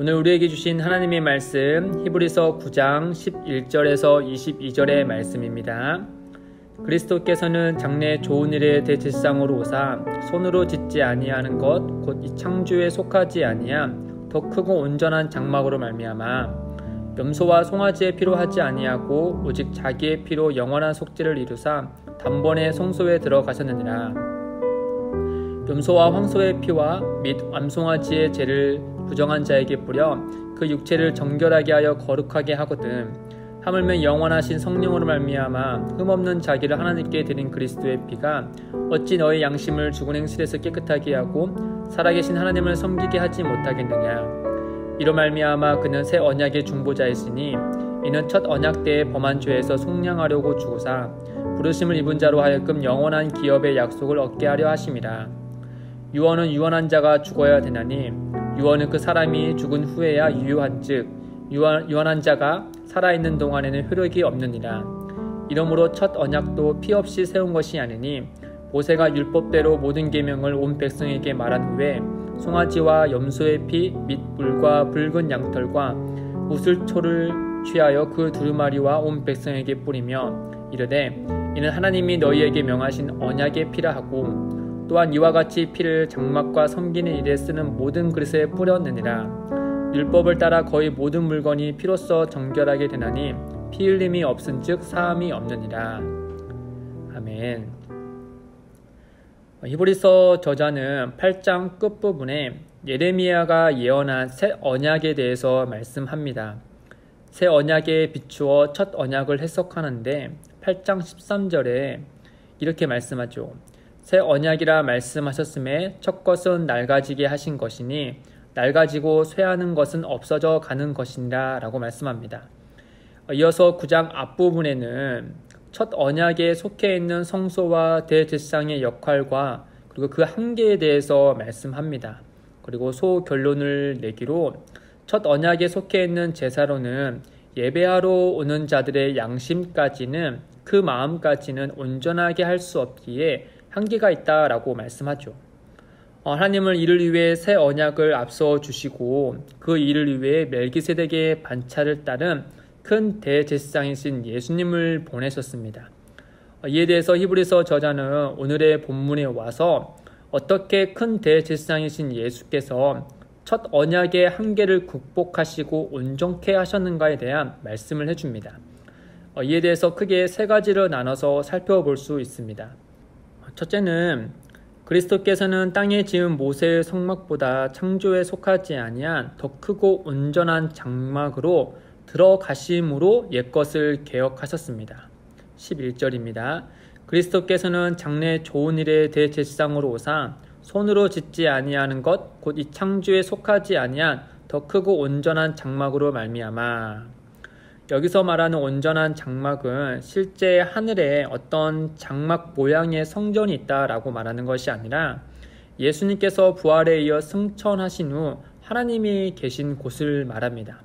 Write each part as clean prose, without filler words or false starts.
오늘 우리에게 주신 하나님의 말씀 히브리서 9장 11절에서 22절의 말씀입니다. 그리스도께서는 장래 좋은 일의 대제사장으로 오사 손으로 짓지 아니하는 것 곧 이 창조에 속하지 아니한 더 크고 온전한 장막으로 말미암아 염소와 송아지의 피로 하지 아니하고 오직 자기의 피로 영원한 속죄를 이루사 단번에 성소에 들어가셨느니라. 염소와 황소의 피와 및 암송아지의 죄를 부정한 자에게 뿌려 그 육체를 정결하게 하여 거룩하게 하거든. 하물며 영원하신 성령으로 말미암아 흠없는 자기를 하나님께 드린 그리스도의 피가 어찌 너희 양심을 죽은 행실에서 깨끗하게 하고 살아계신 하나님을 섬기게 하지 못하겠느냐. 이로 말미암아 그는 새 언약의 중보자이시니 이는 첫 언약 때에 범한 죄에서 속량하려고 주고사 부르심을 입은 자로 하여금 영원한 기업의 약속을 얻게 하려 하심이라. 유언은 유언한 자가 죽어야 되나니 유언은 그 사람이 죽은 후에야 유효한즉 유언한 자가 살아있는 동안에는 효력이 없느니라. 이러므로 첫 언약도 피 없이 세운 것이 아니니 모세가 율법대로 모든 계명을 온 백성에게 말한 후에 송아지와 염소의 피 및 물과 붉은 양털과 우슬초를 취하여 그 두루마리와 온 백성에게 뿌리며 이르되 이는 하나님이 너희에게 명하신 언약의 피라 하고 또한 이와 같이 피를 장막과 섬기는 일에 쓰는 모든 그릇에 뿌렸느니라. 율법을 따라 거의 모든 물건이 피로써 정결하게 되나니 피 흘림이 없은즉 사함이 없느니라. 아멘. 히브리서 저자는 8장 끝부분에 예레미야가 예언한 새 언약에 대해서 말씀합니다. 새 언약에 비추어 첫 언약을 해석하는데 8장 13절에 이렇게 말씀하죠. 새 언약이라 말씀하셨음에 첫 것은 낡아지게 하신 것이니 낡아지고 쇠하는 것은 없어져 가는 것이니라 라고 말씀합니다. 이어서 9장 앞부분에는 첫 언약에 속해 있는 성소와 대제사장의 역할과 그리고 그 한계에 대해서 말씀합니다. 그리고 소결론을 내기로 첫 언약에 속해 있는 제사로는 예배하러 오는 자들의 양심까지는 그 마음까지는 온전하게 할 수 없기에 한계가 있다라고 말씀하죠. 하나님을 이를 위해 새 언약을 앞서 주시고 그 일을 위해 멜기세덱의 반차를 따른 큰 대제사장이신 예수님을 보내셨습니다. 이에 대해서 히브리서 저자는 오늘의 본문에 와서 어떻게 큰 대제사장이신 예수께서 첫 언약의 한계를 극복하시고 온전케 하셨는가에 대한 말씀을 해줍니다. 이에 대해서 크게 세 가지로 나눠서 살펴볼 수 있습니다. 첫째는 그리스도께서는 땅에 지은 모세의 성막보다 창조에 속하지 아니한 더 크고 온전한 장막으로 들어가심으로 옛것을 개혁하셨습니다. 11절입니다. 그리스도께서는 장래 좋은 일의 대제사장으로 오사 손으로 짓지 아니하는 것 곧 이 창조에 속하지 아니한 더 크고 온전한 장막으로 말미암아. 여기서 말하는 온전한 장막은 실제 하늘에 어떤 장막 모양의 성전이 있다라고 말하는 것이 아니라 예수님께서 부활에 이어 승천하신 후 하나님이 계신 곳을 말합니다.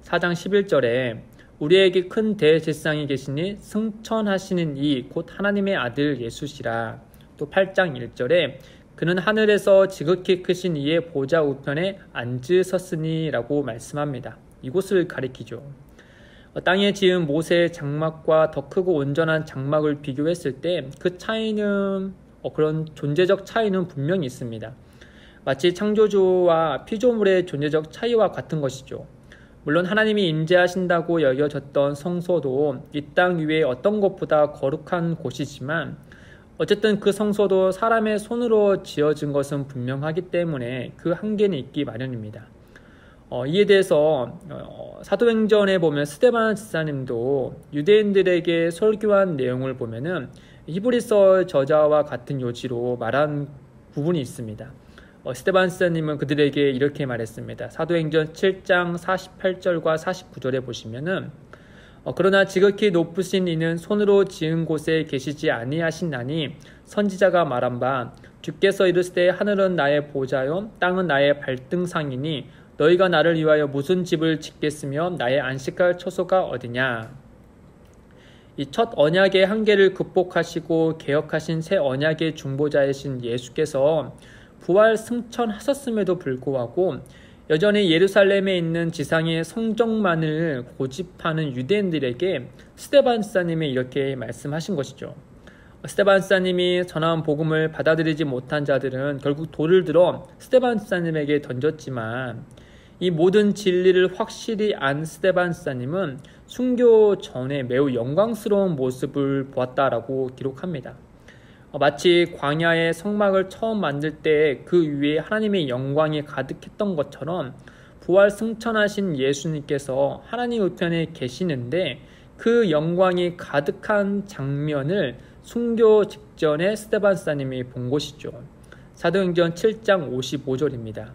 4장 11절에 우리에게 큰 대제사장이 계시니 승천하시는 이 곧 하나님의 아들 예수시라. 또 8장 1절에 그는 하늘에서 지극히 크신 이의 보좌 우편에 앉으셨으니 라고 말씀합니다. 이곳을 가리키죠. 땅에 지은 모세의 장막과 더 크고 온전한 장막을 비교했을 때 그 차이는 그런 존재적 차이는 분명히 있습니다. 마치 창조주와 피조물의 존재적 차이와 같은 것이죠. 물론 하나님이 임재하신다고 여겨졌던 성소도 이 땅 위에 어떤 것보다 거룩한 곳이지만 어쨌든 그 성소도 사람의 손으로 지어진 것은 분명하기 때문에 그 한계는 있기 마련입니다. 이에 대해서 사도행전에 보면 스데반 집사님도 유대인들에게 설교한 내용을 보면은 히브리서 저자와 같은 요지로 말한 부분이 있습니다. 스데반 집사님은 그들에게 이렇게 말했습니다. 사도행전 7장 48절과 49절에 보시면은 그러나 지극히 높으신 이는 손으로 지은 곳에 계시지 아니하시나니 선지자가 말한 바 주께서 이르시되 하늘은 나의 보좌요 땅은 나의 발등상이니 너희가 나를 위하여 무슨 집을 짓겠으며 나의 안식할 처소가 어디냐. 이 첫 언약의 한계를 극복하시고 개혁하신 새 언약의 중보자이신 예수께서 부활 승천하셨음에도 불구하고 여전히 예루살렘에 있는 지상의 성전만을 고집하는 유대인들에게 스데반사님이 이렇게 말씀하신 것이죠. 스데반사님이 전한 복음을 받아들이지 못한 자들은 결국 돌을 들어 스데반사님에게 던졌지만 이 모든 진리를 확실히 안 스데반사님은 순교 전에 매우 영광스러운 모습을 보았다라고 기록합니다. 마치 광야의 성막을 처음 만들 때 그 위에 하나님의 영광이 가득했던 것처럼 부활 승천하신 예수님께서 하나님 우편에 계시는데 그 영광이 가득한 장면을 순교 직전에 스데반사님이 본 것이죠. 사도행전 7장 55절입니다.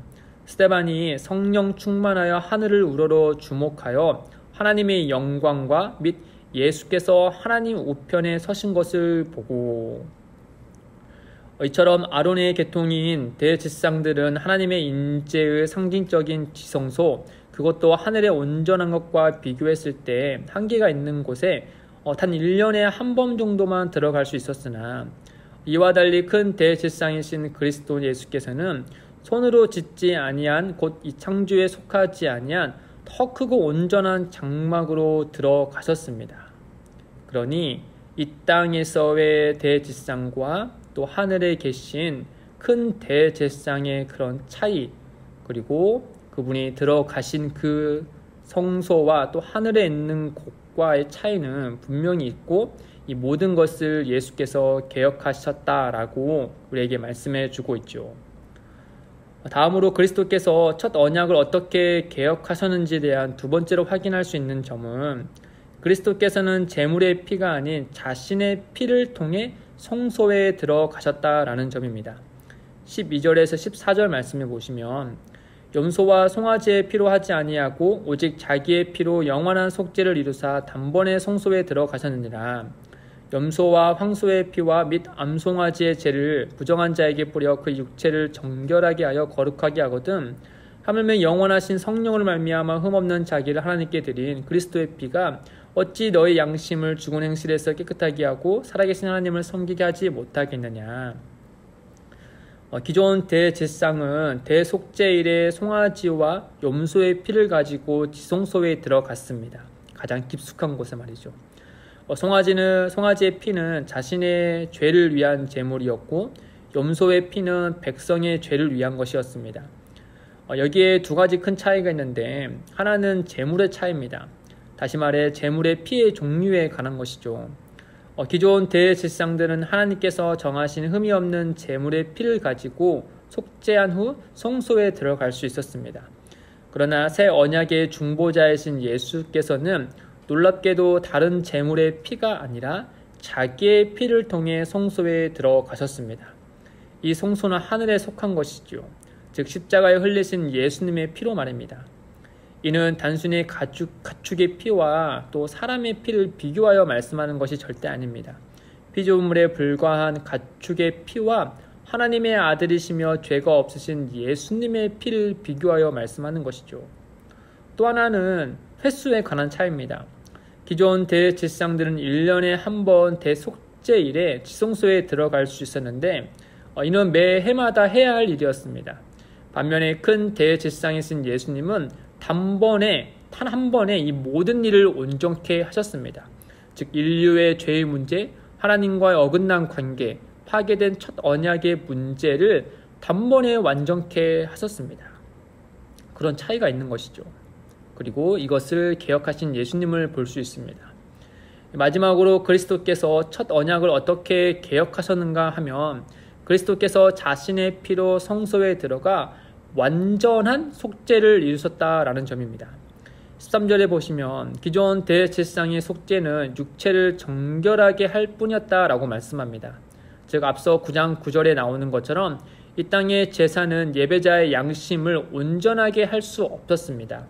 스데반이 성령 충만하여 하늘을 우러러 주목하여 하나님의 영광과 및 예수께서 하나님 우편에 서신 것을 보고, 이처럼 아론의 계통인 대제사장들은 하나님의 인재의 상징적인 지성소, 그것도 하늘의 온전한 것과 비교했을 때 한계가 있는 곳에 단 1년에 한 번 정도만 들어갈 수 있었으나 이와 달리 큰 대제사장이신 그리스도 예수께서는 손으로 짓지 아니한 곧 이 창조에 속하지 아니한 더 크고 온전한 장막으로 들어가셨습니다. 그러니 이 땅에서의 대제사장과 또 하늘에 계신 큰 대제사장의 그런 차이, 그리고 그분이 들어가신 그 성소와 또 하늘에 있는 곳과의 차이는 분명히 있고 이 모든 것을 예수께서 개혁하셨다라고 우리에게 말씀해 주고 있죠. 다음으로 그리스도께서 첫 언약을 어떻게 개혁하셨는지에 대한 두 번째로 확인할 수 있는 점은 그리스도께서는 제물의 피가 아닌 자신의 피를 통해 성소에 들어가셨다라는 점입니다. 12절에서 14절 말씀을 보시면 염소와 송아지의 피로 하지 아니하고 오직 자기의 피로 영원한 속죄를 이루사 단번에 성소에 들어가셨느니라. 염소와 황소의 피와 및 암송아지의 죄를 부정한 자에게 뿌려 그 육체를 정결하게 하여 거룩하게 하거든 하물며 영원하신 성령으로 말미암아 흠없는 자기를 하나님께 드린 그리스도의 피가 어찌 너의 양심을 죽은 행실에서 깨끗하게 하고 살아계신 하나님을 섬기게 하지 못하겠느냐. 기존 대제사장은 대속죄일에 송아지와 염소의 피를 가지고 지성소에 들어갔습니다. 가장 깊숙한 곳에 말이죠. 송아지의 피는 자신의 죄를 위한 제물이었고 염소의 피는 백성의 죄를 위한 것이었습니다. 여기에 두 가지 큰 차이가 있는데 하나는 제물의 차이입니다. 다시 말해 제물의 피의 종류에 관한 것이죠. 기존 대제사장들은 하나님께서 정하신 흠이 없는 제물의 피를 가지고 속죄한 후 성소에 들어갈 수 있었습니다. 그러나 새 언약의 중보자이신 예수께서는 놀랍게도 다른 제물의 피가 아니라 자기의 피를 통해 성소에 들어가셨습니다. 이 성소는 하늘에 속한 것이죠. 즉 십자가에 흘리신 예수님의 피로 말입니다. 이는 단순히 가축의 피와 또 사람의 피를 비교하여 말씀하는 것이 절대 아닙니다. 피조물에 불과한 가축의 피와 하나님의 아들이시며 죄가 없으신 예수님의 피를 비교하여 말씀하는 것이죠. 또 하나는 횟수에 관한 차이입니다. 기존 대제사장들은 1년에 한 번 대속죄일에 지성소에 들어갈 수 있었는데 이는 매 해마다 해야 할 일이었습니다. 반면에 큰 대제사장이신 예수님은 단 한 번에 이 모든 일을 온전케 하셨습니다. 즉 인류의 죄의 문제, 하나님과의 어긋난 관계, 파괴된 첫 언약의 문제를 단번에 완전케 하셨습니다. 그런 차이가 있는 것이죠. 그리고 이것을 개혁하신 예수님을 볼 수 있습니다. 마지막으로 그리스도께서 첫 언약을 어떻게 개혁하셨는가 하면 그리스도께서 자신의 피로 성소에 들어가 완전한 속죄를 이루셨다라는 점입니다. 13절에 보시면 기존 대제사장의 속죄는 육체를 정결하게 할 뿐이었다라고 말씀합니다. 즉 앞서 9장 9절에 나오는 것처럼 이 땅의 제사는 예배자의 양심을 온전하게 할 수 없었습니다.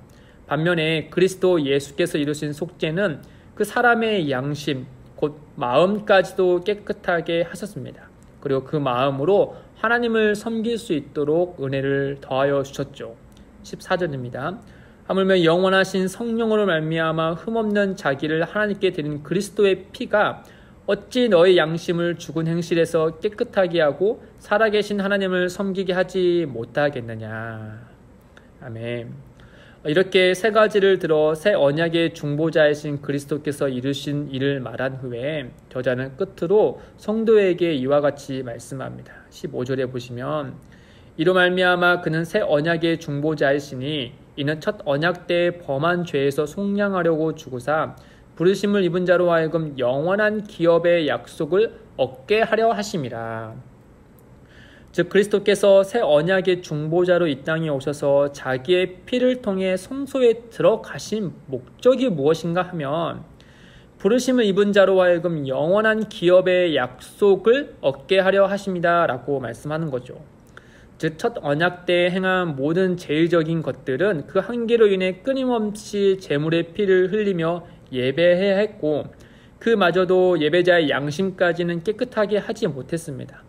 반면에 그리스도 예수께서 이루신 속죄는 그 사람의 양심, 곧 마음까지도 깨끗하게 하셨습니다. 그리고 그 마음으로 하나님을 섬길 수 있도록 은혜를 더하여 주셨죠. 14절입니다. 하물며 영원하신 성령으로 말미암아 흠없는 자기를 하나님께 드린 그리스도의 피가 어찌 너의 양심을 죽은 행실에서 깨끗하게 하고 살아계신 하나님을 섬기게 하지 못하겠느냐. 아멘. 이렇게 세 가지를 들어 새 언약의 중보자이신 그리스도께서 이루신 일을 말한 후에 저자는 끝으로 성도에게 이와 같이 말씀합니다. 15절에 보시면 이로 말미암아 그는 새 언약의 중보자이시니 이는 첫 언약 때 범한 죄에서 속량하려고 주고사 부르심을 입은 자로 하여금 영원한 기업의 약속을 얻게 하려 하심이라. 즉 그리스도께서 새 언약의 중보자로 이 땅에 오셔서 자기의 피를 통해 성소에 들어가신 목적이 무엇인가 하면 부르심을 입은 자로 하여금 영원한 기업의 약속을 얻게 하려 하십니다 라고 말씀하는 거죠. 즉 첫 언약 때 행한 모든 제의적인 것들은 그 한계로 인해 끊임없이 제물의 피를 흘리며 예배해야 했고 그마저도 예배자의 양심까지는 깨끗하게 하지 못했습니다.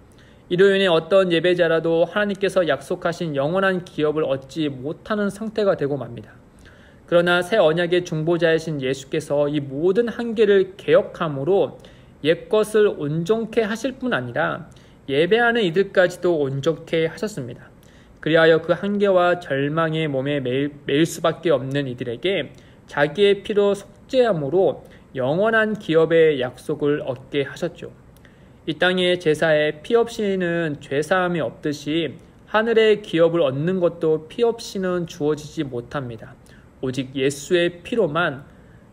이로 인해 어떤 예배자라도 하나님께서 약속하신 영원한 기업을 얻지 못하는 상태가 되고 맙니다. 그러나 새 언약의 중보자이신 예수께서 이 모든 한계를 개혁함으로 옛것을 온전케 하실 뿐 아니라 예배하는 이들까지도 온전케 하셨습니다. 그리하여 그 한계와 절망의 몸에 매일 수밖에 없는 이들에게 자기의 피로 속죄함으로 영원한 기업의 약속을 얻게 하셨죠. 이 땅의 제사에 피 없이는 죄사함이 없듯이 하늘의 기업을 얻는 것도 피 없이는 주어지지 못합니다. 오직 예수의 피로만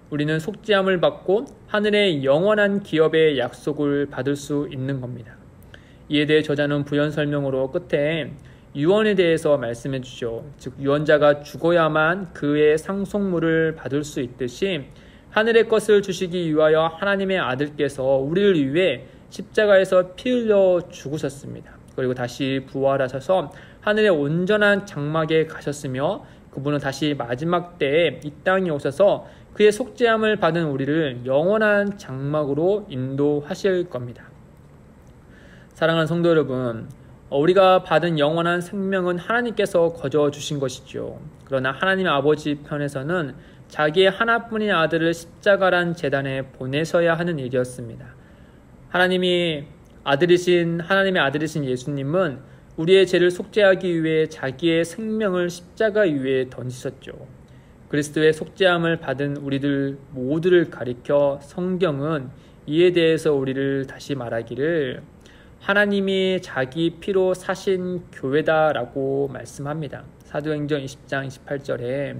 우리는 속죄함을 받고 하늘의 영원한 기업의 약속을 받을 수 있는 겁니다. 이에 대해 저자는 부연 설명으로 끝에 유언에 대해서 말씀해 주죠. 즉 유언자가 죽어야만 그의 상속물을 받을 수 있듯이 하늘의 것을 주시기 위하여 하나님의 아들께서 우리를 위해 십자가에서 피 흘려 죽으셨습니다. 그리고 다시 부활하셔서 하늘의 온전한 장막에 가셨으며 그분은 다시 마지막 때에 이 땅에 오셔서 그의 속죄함을 받은 우리를 영원한 장막으로 인도하실 겁니다. 사랑하는 성도 여러분, 우리가 받은 영원한 생명은 하나님께서 거저 주신 것이죠. 그러나 하나님 아버지 편에서는 자기의 하나뿐인 아들을 십자가란 제단에 보내셔야 하는 일이었습니다. 하나님의 아들이신 예수님은 우리의 죄를 속죄하기 위해 자기의 생명을 십자가 위에 던지셨죠. 그리스도의 속죄함을 받은 우리들 모두를 가리켜 성경은 이에 대해서 우리를 다시 말하기를 하나님이 자기 피로 사신 교회다라고 말씀합니다. 사도행전 20장 28절에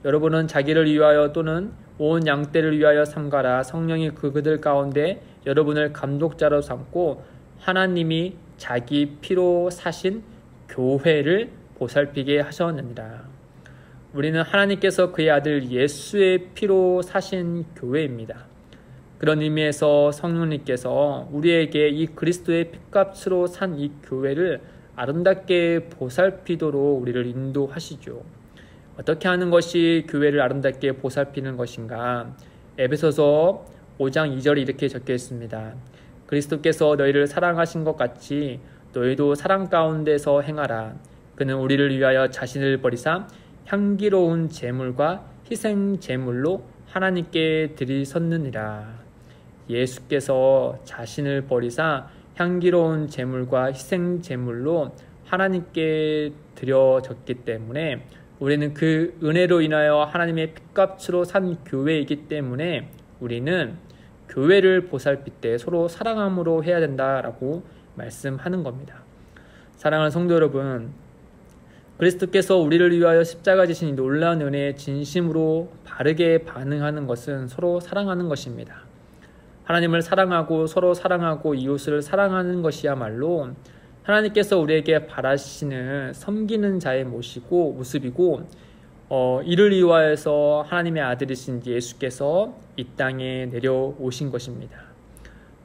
여러분은 자기를 위하여 또는 온 양떼를 위하여 삼가라. 성령이 그들 가운데 여러분을 감독자로 삼고 하나님이 자기 피로 사신 교회를 보살피게 하셨느니라. 우리는 하나님께서 그의 아들 예수의 피로 사신 교회입니다. 그런 의미에서 성령님께서 우리에게 이 그리스도의 피값으로 산 이 교회를 아름답게 보살피도록 우리를 인도하시죠. 어떻게 하는 것이 교회를 아름답게 보살피는 것인가? 에베소서 5장 2절에 이렇게 적혀 있습니다. 그리스도께서 너희를 사랑하신 것 같이 너희도 사랑 가운데서 행하라. 그는 우리를 위하여 자신을 버리사 향기로운 제물과 희생 제물로 하나님께 드리셨느니라. 예수께서 자신을 버리사 향기로운 제물과 희생 제물로 하나님께 드려졌기 때문에 우리는 그 은혜로 인하여 하나님의 피값으로 산 교회이기 때문에 우리는 교회를 보살필 때 서로 사랑함으로 해야 된다라고 말씀하는 겁니다. 사랑하는 성도 여러분, 그리스도께서 우리를 위하여 십자가 지신 이 놀라운 은혜에 진심으로 바르게 반응하는 것은 서로 사랑하는 것입니다. 하나님을 사랑하고 서로 사랑하고 이웃을 사랑하는 것이야말로 하나님께서 우리에게 바라시는 섬기는 자의 모습이고 이를 위하여서 하나님의 아들이신 예수께서 이 땅에 내려오신 것입니다.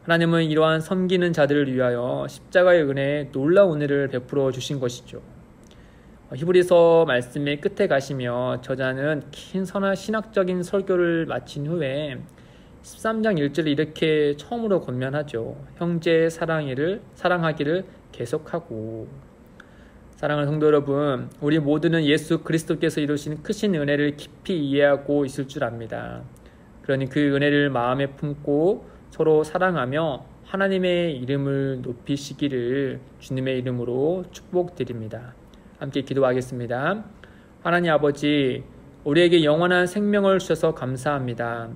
하나님은 이러한 섬기는 자들을 위하여 십자가의 은혜에 놀라운 은혜를 베풀어 주신 것이죠. 히브리서 말씀의 끝에 가시며 저자는 긴 신학적인 설교를 마친 후에 13장 1절에 이렇게 처음으로 권면하죠. 형제 사랑하기를 계속하고. 사랑하는 성도 여러분, 우리 모두는 예수 그리스도께서 이루신 크신 은혜를 깊이 이해하고 있을 줄 압니다. 그러니 그 은혜를 마음에 품고 서로 사랑하며 하나님의 이름을 높이시기를 주님의 이름으로 축복드립니다. 함께 기도하겠습니다. 하나님 아버지, 우리에게 영원한 생명을 주셔서 감사합니다.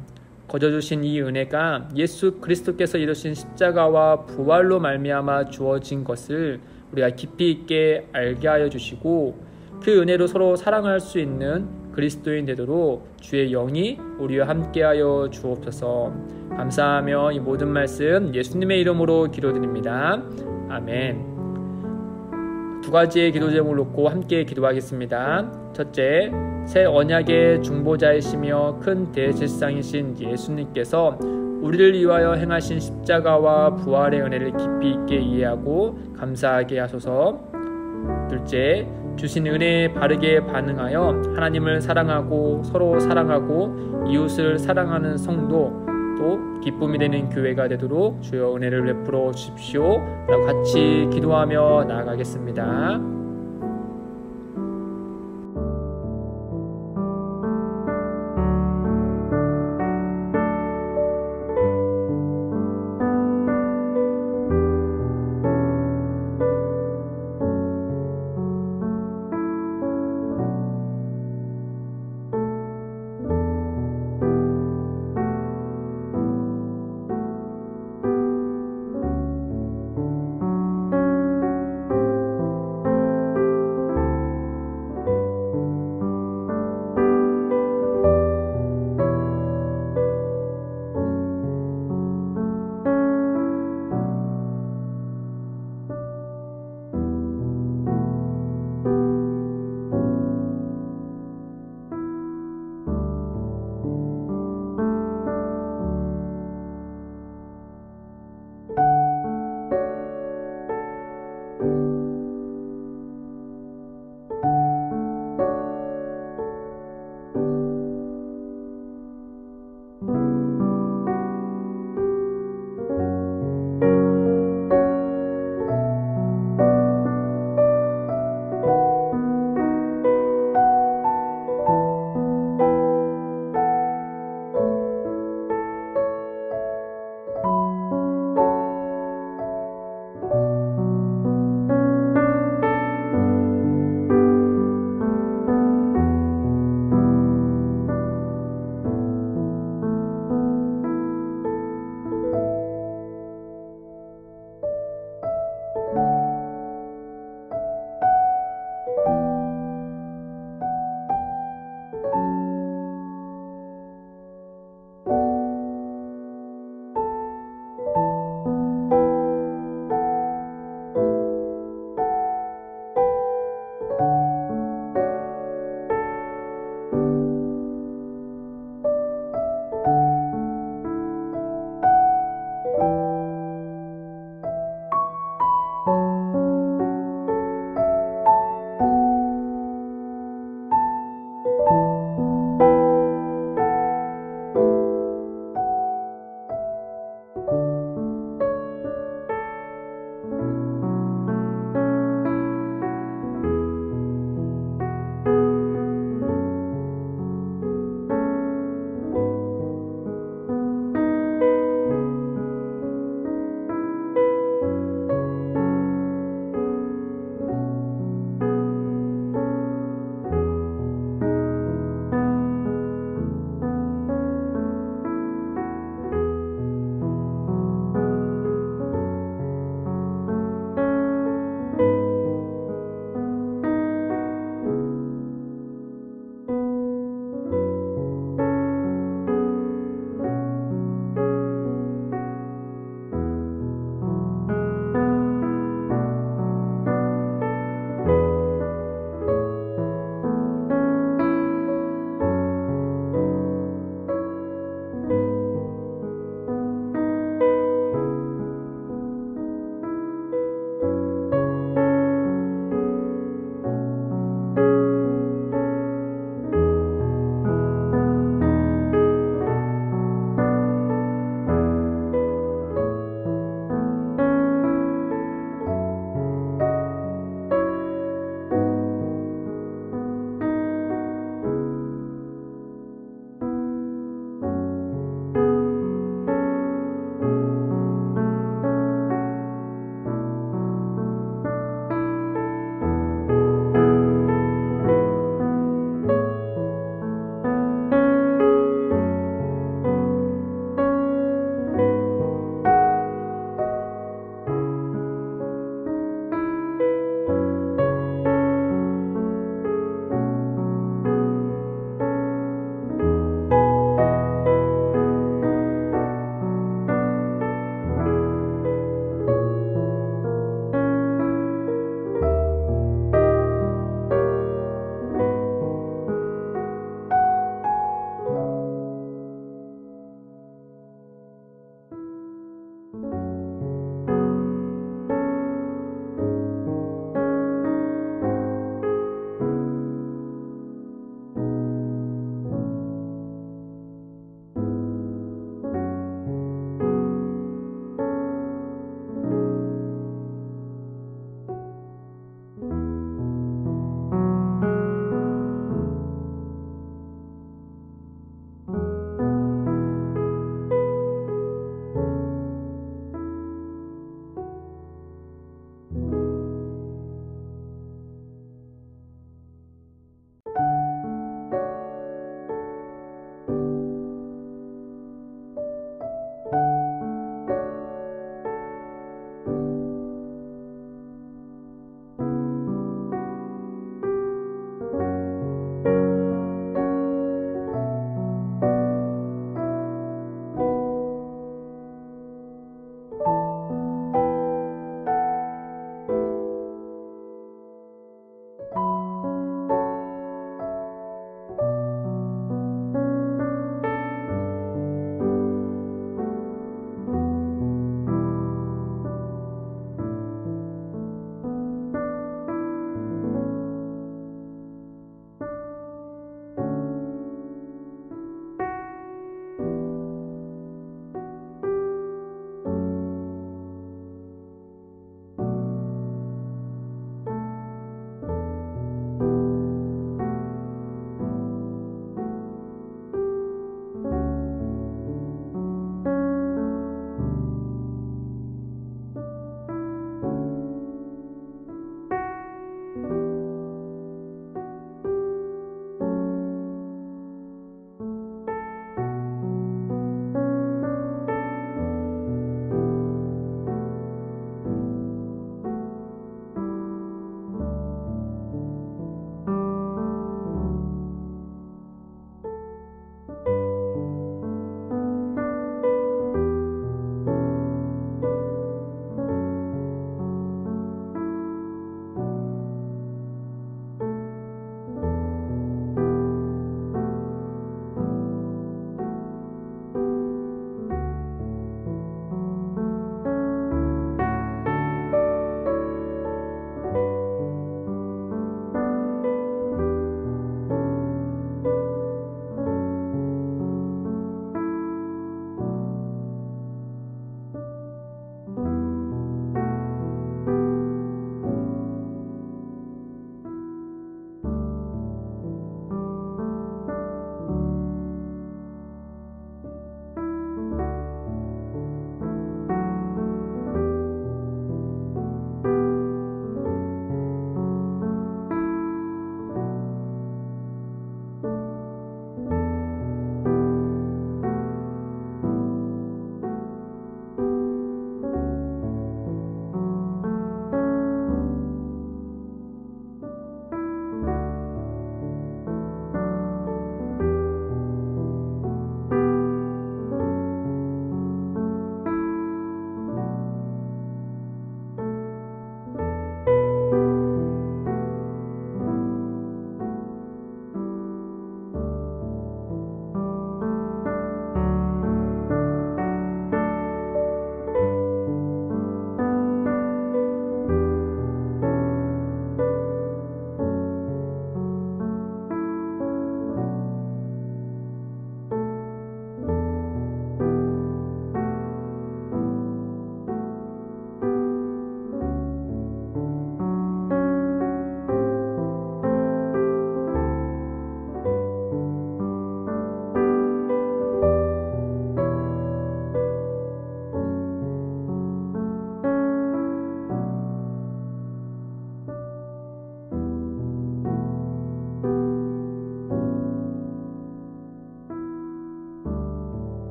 거저 주신 이 은혜가 예수 그리스도께서 이루신 십자가와 부활로 말미암아 주어진 것을 우리가 깊이 있게 알게 하여 주시고, 그 은혜로 서로 사랑할 수 있는 그리스도인 되도록 주의 영이 우리와 함께하여 주옵소서. 감사하며 이 모든 말씀 예수님의 이름으로 기도드립니다. 아멘. 두 가지의 기도 제목을 놓고 함께 기도하겠습니다. 첫째, 새 언약의 중보자이시며 큰 대제사장이신 예수님께서 우리를 위하여 행하신 십자가와 부활의 은혜를 깊이 있게 이해하고 감사하게 하소서. 둘째, 주신 은혜에 바르게 반응하여 하나님을 사랑하고 서로 사랑하고 이웃을 사랑하는 성도, 또 기쁨이 되는 교회가 되도록 주여 은혜를 베풀어 주십시오 라고 같이 기도하며 나아가겠습니다.